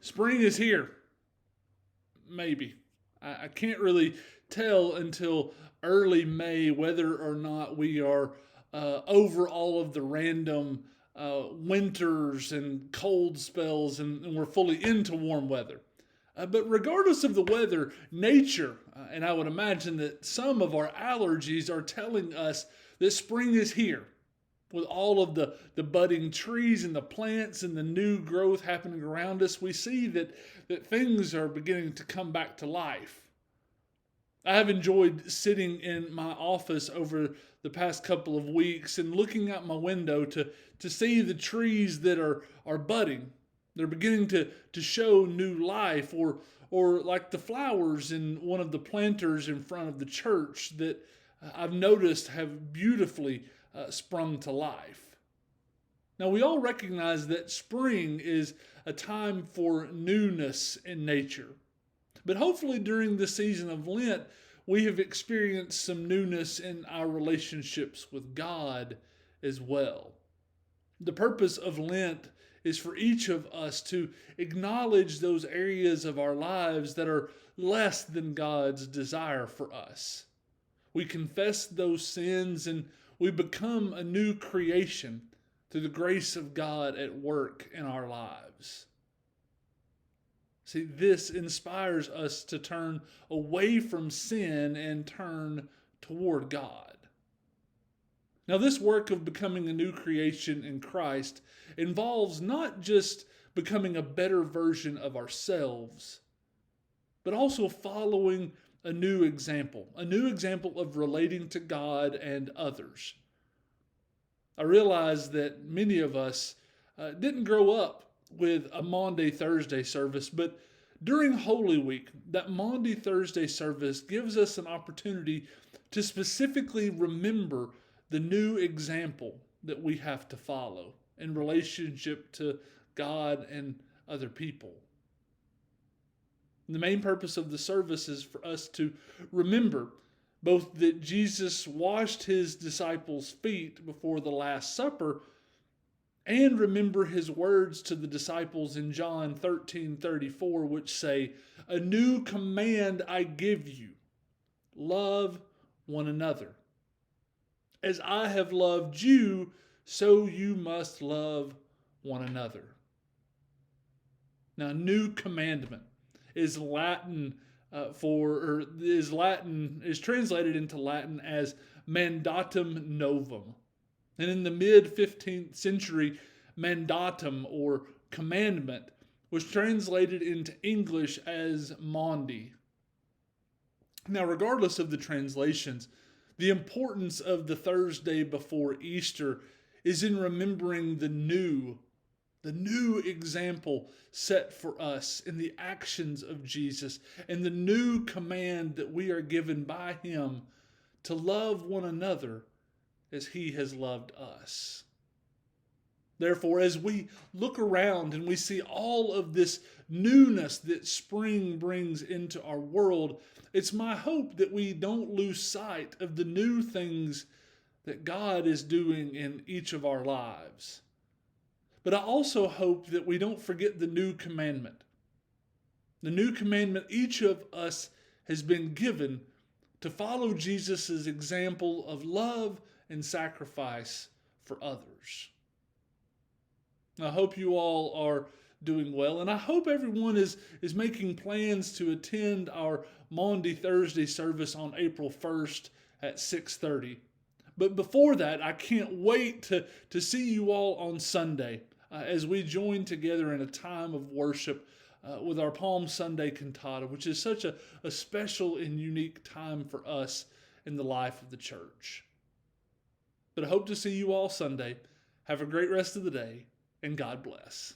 Spring is here. Maybe. I can't really tell until early May whether or not we are over all of the random winters and cold spells and we're fully into warm weather. But regardless of the weather, nature, and I would imagine that some of our allergies are telling us that spring is here with all of the budding trees and the plants and the new growth happening around us. We see that things are beginning to come back to life. I have enjoyed sitting in my office over the past couple of weeks and looking out my window to see the trees that are budding. They're beginning to show new life, or like the flowers in one of the planters in front of the church that I've noticed have beautifully sprung to life. Now, we all recognize that spring is a time for newness in nature. But hopefully, during the season of Lent, we have experienced some newness in our relationships with God as well. The purpose of Lent is for each of us to acknowledge those areas of our lives that are less than God's desire for us. We confess those sins and we become a new creation through the grace of God at work in our lives. See, this inspires us to turn away from sin and turn toward God. Now, this work of becoming a new creation in Christ involves not just becoming a better version of ourselves, but also following a new example of relating to God and others. I realize that many of us didn't grow up with a Maundy Thursday service, but during Holy Week, that Maundy Thursday service gives us an opportunity to specifically remember the new example that we have to follow in relationship to God and other people. The main purpose of the service is for us to remember both that Jesus washed his disciples' feet before the Last Supper and remember his words to the disciples in John 13:34, which say, "A new command I give you, love one another. As I have loved you, so you must love one another." Now, new commandment is Latin is translated into Latin as mandatum novum. And in the mid 15th century, mandatum or commandment was translated into English as Maundy. Now, regardless of the translations, the importance of the Thursday before Easter is in remembering the new example set for us in the actions of Jesus and the new command that we are given by him to love one another as he has loved us. Therefore, as we look around and we see all of this newness that spring brings into our world, it's my hope that we don't lose sight of the new things that God is doing in each of our lives. But I also hope that we don't forget the new commandment. The new commandment each of us has been given to follow Jesus' example of love and sacrifice for others. I hope you all are doing well, and I hope everyone is making plans to attend our Maundy Thursday service on April 1st at 6:30. But before that, I can't wait to see you all on Sunday as we join together in a time of worship with our Palm Sunday cantata, which is such a special and unique time for us in the life of the church. But I hope to see you all Sunday. Have a great rest of the day, and God bless.